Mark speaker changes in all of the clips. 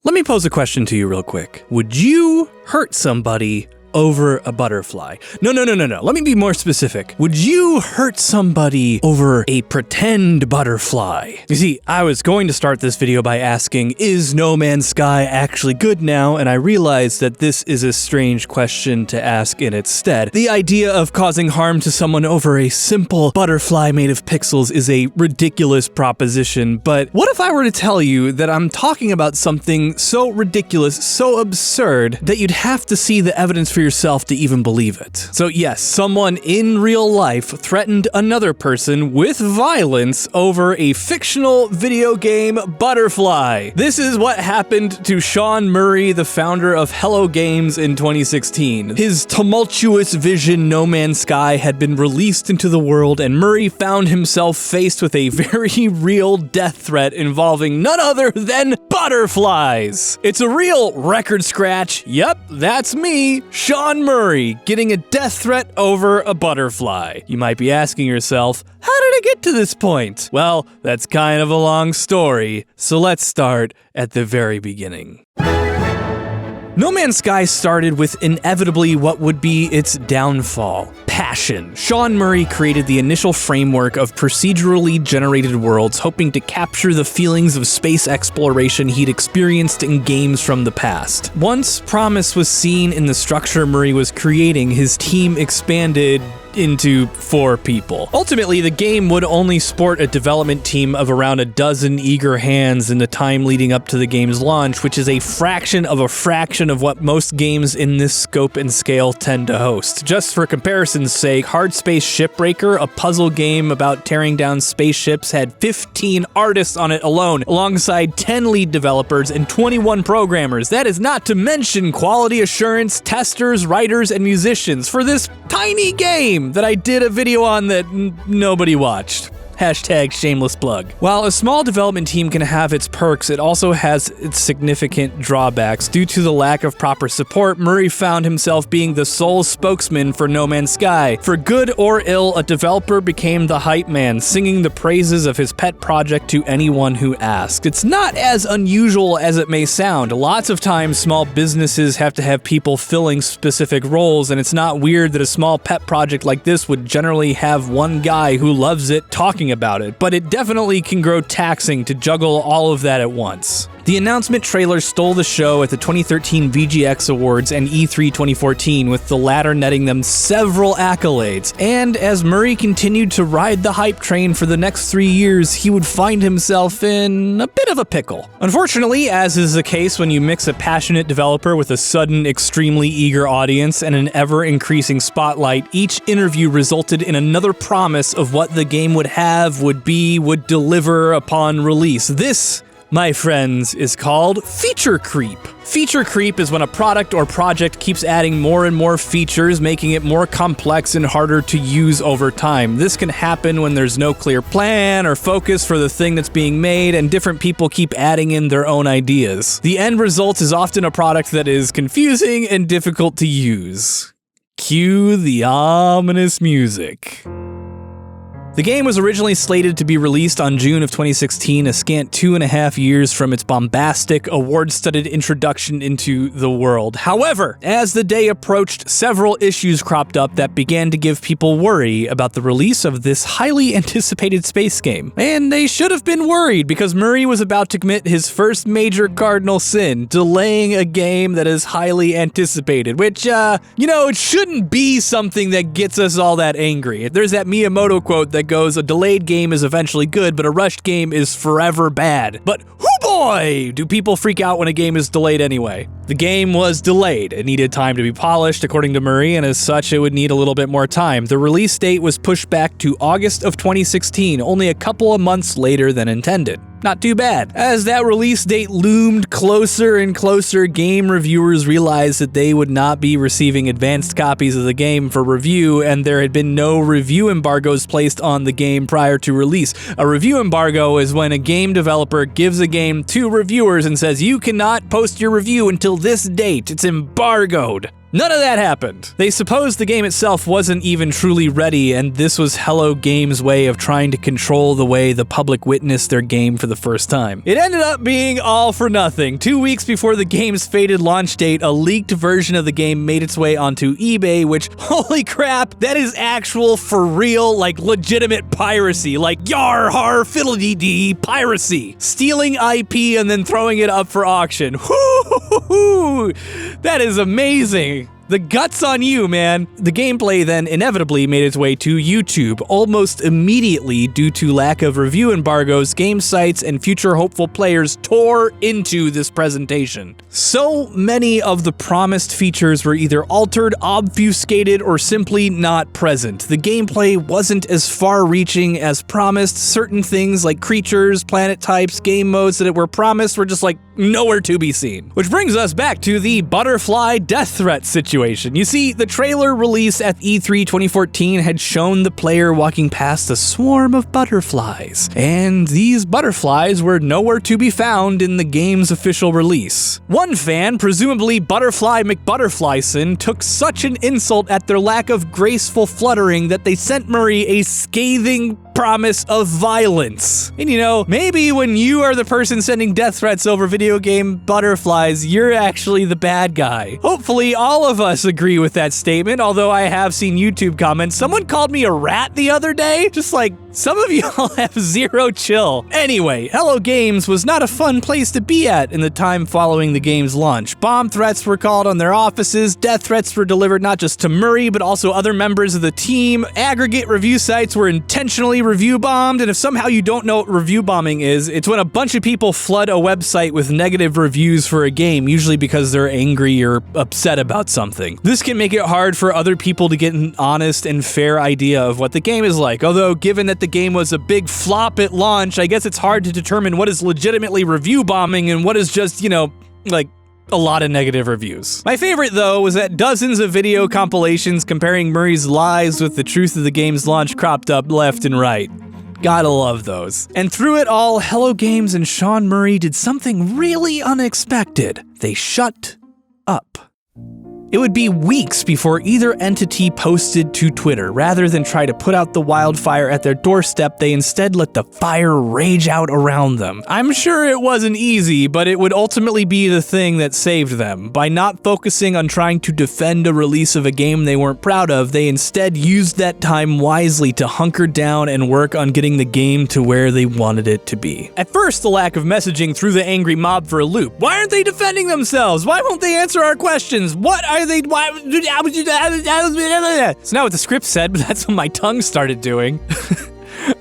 Speaker 1: Let me pose a question to you real quick. Would you hurt somebody over a butterfly? No. Let me be more specific. Would you hurt somebody over a pretend butterfly? You see, I was going to start this video by asking, is No Man's Sky actually good now? And I realized that this is a strange question to ask in its stead. The idea of causing harm to someone over a simple butterfly made of pixels is a ridiculous proposition, but what if I were to tell you that I'm talking about something so ridiculous, so absurd, that you'd have to see the evidence for yourself to even believe it? So yes, someone in real life threatened another person with violence over a fictional video game butterfly. This is what happened to Sean Murray, the founder of Hello Games, in 2016. His tumultuous vision, No Man's Sky, had been released into the world, and Murray found himself faced with a very real death threat involving none other than butterflies. It's a real record scratch. Yep, that's me, Sean Murray, getting a death threat over a butterfly. You might be asking yourself, how did it get to this point? Well, that's kind of a long story, so let's start at the very beginning. No Man's Sky started with inevitably what would be its downfall: passion. Sean Murray created the initial framework of procedurally generated worlds, hoping to capture the feelings of space exploration he'd experienced in games from the past. Once promise was seen in the structure Murray was creating, his team expanded into 4 people. Ultimately, the game would only sport a development team of around a dozen eager hands in the time leading up to the game's launch, which is a fraction of what most games in this scope and scale tend to host. Just for comparison's sake, Hard Space Shipbreaker, a puzzle game about tearing down spaceships, had 15 artists on it alone, alongside 10 lead developers and 21 programmers. That is not to mention quality assurance, testers, writers, and musicians for this tiny game that I did a video on that nobody watched. Hashtag shameless plug. While a small development team can have its perks, it also has its significant drawbacks. Due to the lack of proper support, Murray found himself being the sole spokesman for No Man's Sky. For good or ill, a developer became the hype man, singing the praises of his pet project to anyone who asked. It's not as unusual as it may sound. Lots of times, small businesses have to have people filling specific roles, and it's not weird that a small pet project like this would generally have one guy who loves it talking about it, but it definitely can grow taxing to juggle all of that at once. The announcement trailer stole the show at the 2013 VGX Awards and E3 2014, with the latter netting them several accolades. And as Murray continued to ride the hype train for the next 3 years, he would find himself in a bit of a pickle. Unfortunately, as is the case when you mix a passionate developer with a sudden, extremely eager audience and an ever-increasing spotlight, each interview resulted in another promise of what the game would have, would be, would deliver upon release. This, my friends, is called feature creep. Feature creep is when a product or project keeps adding more and more features, making it more complex and harder to use over time. This can happen when there's no clear plan or focus for the thing that's being made, and different people keep adding in their own ideas. The end result is often a product that is confusing and difficult to use. Cue the ominous music. The game was originally slated to be released on June of 2016, a scant 2.5 years from its bombastic, award-studded introduction into the world. However, as the day approached, several issues cropped up that began to give people worry about the release of this highly anticipated space game. And they should have been worried, because Murray was about to commit his first major cardinal sin, delaying a game that is highly anticipated, which, it shouldn't be something that gets us all that angry. There's that Miyamoto quote that goes, "A delayed game is eventually good, but a rushed game is forever bad." But hoo boy, do people freak out when a game is delayed anyway. The game was delayed. It needed time to be polished, according to Murray, and as such, it would need a little bit more time. The release date was pushed back to August of 2016, only a couple of months later than intended. Not too bad. As that release date loomed closer and closer, game reviewers realized that they would not be receiving advanced copies of the game for review, and there had been no review embargoes placed on the game prior to release. A review embargo is when a game developer gives a game to reviewers and says, you cannot post your review until this date. It's embargoed. None of that happened. They supposed the game itself wasn't even truly ready, and this was Hello Games' way of trying to control the way the public witnessed their game for the first time. It ended up being all for nothing. 2 weeks before the game's fated launch date, a leaked version of the game made its way onto eBay, which, holy crap, that is actual, for real, like legitimate piracy, like yar har fiddle-dee-dee piracy. Stealing IP and then throwing it up for auction. Woo-hoo-hoo-hoo. That is amazing. The guts on you, man. The gameplay then inevitably made its way to YouTube, almost immediately due to lack of review embargoes. Game sites and future hopeful players tore into this presentation. So many of the promised features were either altered, obfuscated, or simply not present. The gameplay wasn't as far-reaching as promised. Certain things like creatures, planet types, game modes that were promised were just like nowhere to be seen. Which brings us back to the butterfly death threat situation. You see, the trailer released at E3 2014 had shown the player walking past a swarm of butterflies, and these butterflies were nowhere to be found in the game's official release. One fan, presumably Butterfly McButterflyson, took such an insult at their lack of graceful fluttering that they sent Murray a scathing promise of violence. And you know, maybe when you are the person sending death threats over video game butterflies, you're actually the bad guy. Hopefully all of us agree with that statement, although I have seen YouTube comments. Someone called me a rat the other day. Just like, some of y'all have zero chill. Anyway, Hello Games was not a fun place to be at in the time following the game's launch. Bomb threats were called on their offices, death threats were delivered not just to Murray, but also other members of the team. Aggregate review sites were intentionally review bombed, and if somehow you don't know what review bombing is, it's when a bunch of people flood a website with negative reviews for a game, usually because they're angry or upset about something. This can make it hard for other people to get an honest and fair idea of what the game is like, although given that the game was a big flop at launch, I guess it's hard to determine what is legitimately review bombing and what is just, you know, like a lot of negative reviews. My favorite, though, was that dozens of video compilations comparing Murray's lies with the truth of the game's launch cropped up left and right. Gotta love those. And through it all, Hello Games and Sean Murray did something really unexpected. They shut up. It would be weeks before either entity posted to Twitter. Rather than try to put out the wildfire at their doorstep, they instead let the fire rage out around them. I'm sure it wasn't easy, but it would ultimately be the thing that saved them. By not focusing on trying to defend a release of a game they weren't proud of, they instead used that time wisely to hunker down and work on getting the game to where they wanted it to be. At first, the lack of messaging threw the angry mob for a loop. Why aren't they defending themselves? Why won't they answer our questions? What are they? It's not what the script said, but that's what my tongue started doing.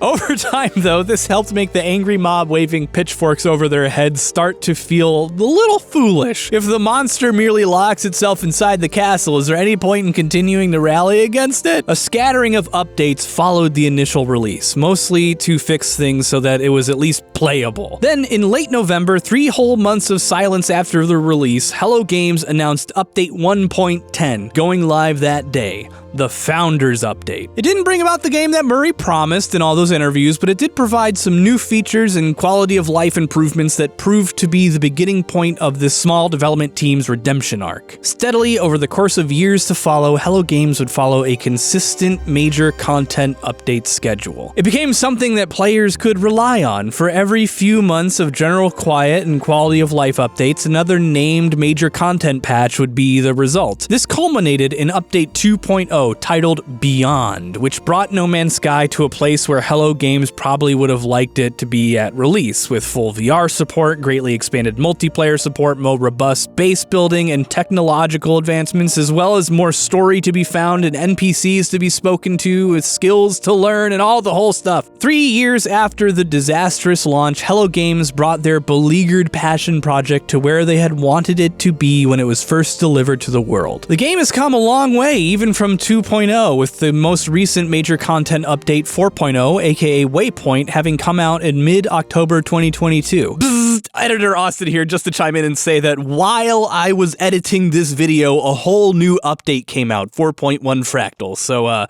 Speaker 1: Over time, though, this helped make the angry mob waving pitchforks over their heads start to feel a little foolish. If the monster merely locks itself inside the castle, is there any point in continuing to rally against it? A scattering of updates followed the initial release, mostly to fix things so that it was at least playable. Then, in late November, 3 whole months of silence after the release, Hello Games announced Update 1.10, going live that day. The Founders Update. It didn't bring about the game that Murray promised in all those interviews, but it did provide some new features and quality of life improvements that proved to be the beginning point of this small development team's redemption arc. Steadily, over the course of years to follow, Hello Games would follow a consistent major content update schedule. It became something that players could rely on. For every few months of general quiet and quality of life updates, another named major content patch would be the result. This culminated in Update 2.0, titled Beyond, which brought No Man's Sky to a place where Hello Games probably would have liked it to be at release, with full VR support, greatly expanded multiplayer support, more robust base building, and technological advancements, as well as more story to be found and NPCs to be spoken to, with skills to learn and all the whole stuff. 3 years after the disastrous launch, Hello Games brought their beleaguered passion project to where they had wanted it to be when it was first delivered to the world. The game has come a long way, even from 2.0, with the most recent major content update 4.0, aka Waypoint, having come out in mid-October 2022. Bzzzt, Editor Austin here just to chime in and say that while I was editing this video, a whole new update came out, 4.1 Fractal, so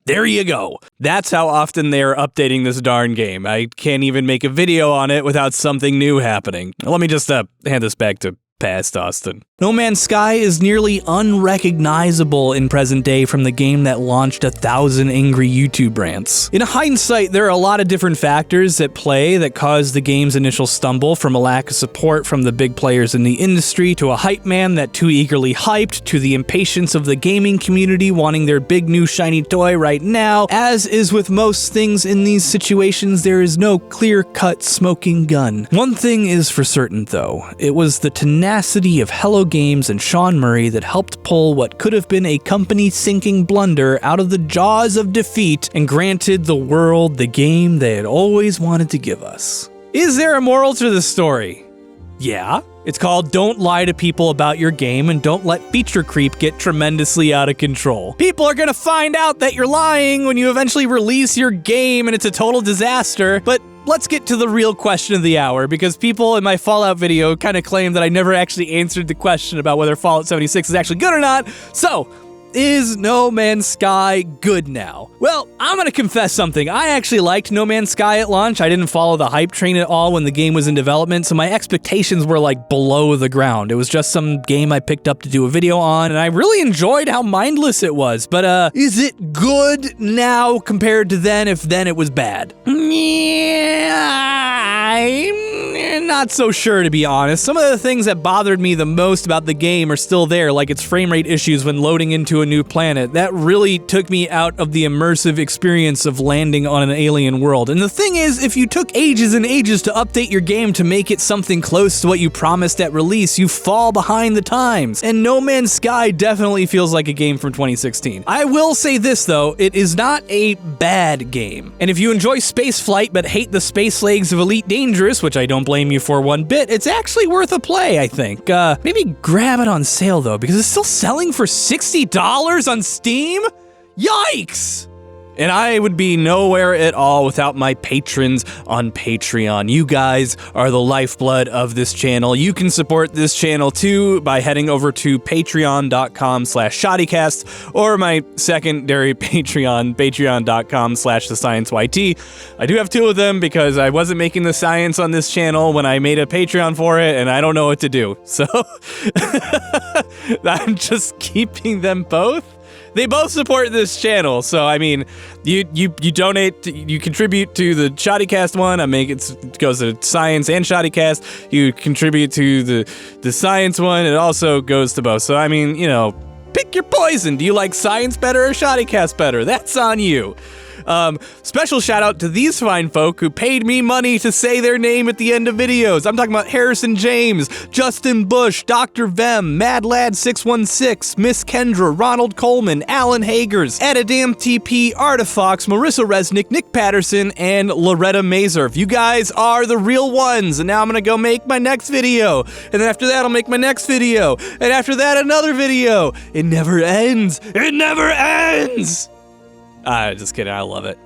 Speaker 1: there you go. That's how often they're updating this darn game. I can't even make a video on it without something new happening. Let me just hand this back to Past Austin. No Man's Sky is nearly unrecognizable in present day from the game that launched 1,000 angry YouTube rants. In hindsight, there are a lot of different factors at play that caused the game's initial stumble, from a lack of support from the big players in the industry, to a hype man that too eagerly hyped, to the impatience of the gaming community wanting their big new shiny toy right now. As is with most things in these situations, there is no clear-cut smoking gun. One thing is for certain though, it was the tenacity of Hello Games and Sean Murray that helped pull what could have been a company-sinking blunder out of the jaws of defeat and granted the world the game they had always wanted to give us. Is there a moral to the story? Yeah. It's called Don't Lie to People About Your Game and Don't Let Feature Creep Get Tremendously Out of Control. People are gonna find out that you're lying when you eventually release your game and it's a total disaster, but let's get to the real question of the hour, because people in my Fallout video kind of claim that I never actually answered the question about whether Fallout 76 is actually good or not. So, is No Man's Sky good now? Well, I'm gonna confess something. I actually liked No Man's Sky at launch. I didn't follow the hype train at all when the game was in development, so my expectations were like below the ground. It was just some game I picked up to do a video on, and I really enjoyed how mindless it was. But is it good now compared to then, if then it was bad? Yeah, I'm not so sure, to be honest. Some of the things that bothered me the most about the game are still there, like its frame rate issues when loading into a new planet. That really took me out of the immersive experience of landing on an alien world. And the thing is, if you took ages and ages to update your game to make it something close to what you promised at release, you fall behind the times. And No Man's Sky definitely feels like a game from 2016. I will say this though, it is not a bad game. And if you enjoy space flight but hate the space legs of Elite Dangerous, which I don't blame you for one bit, it's actually worth a play, I think. Maybe grab it on sale though, because it's still selling for $60 on Steam? Yikes! And I would be nowhere at all without my patrons on Patreon. You guys are the lifeblood of this channel. You can support this channel too by heading over to patreon.com/shoddycast, or my secondary Patreon, patreon.com/thescienceyt. I do have two of them because I wasn't making the science on this channel when I made a Patreon for it, and I don't know what to do. So I'm just keeping them both. They both support this channel, so I mean, you donate, you contribute to the Shoddycast one. It goes to Science and Shoddycast. You contribute to the Science one. It also goes to both. So I mean, you know, pick your poison. Do you like Science better or Shoddycast better? That's on you. Special shout out to these fine folk who paid me money to say their name at the end of videos. I'm talking about Harrison James, Justin Bush, Dr. Vem, MadLad616, Miss Kendra, Ronald Coleman, Alan Hagers, Adadam TP, Artifox, Marissa Resnick, Nick Patterson, and Loretta Mazurf. You guys are the real ones, and now I'm gonna go make my next video. And then after that, I'll make my next video. And after that, another video. It never ends. It never ends! Just kidding, I love it.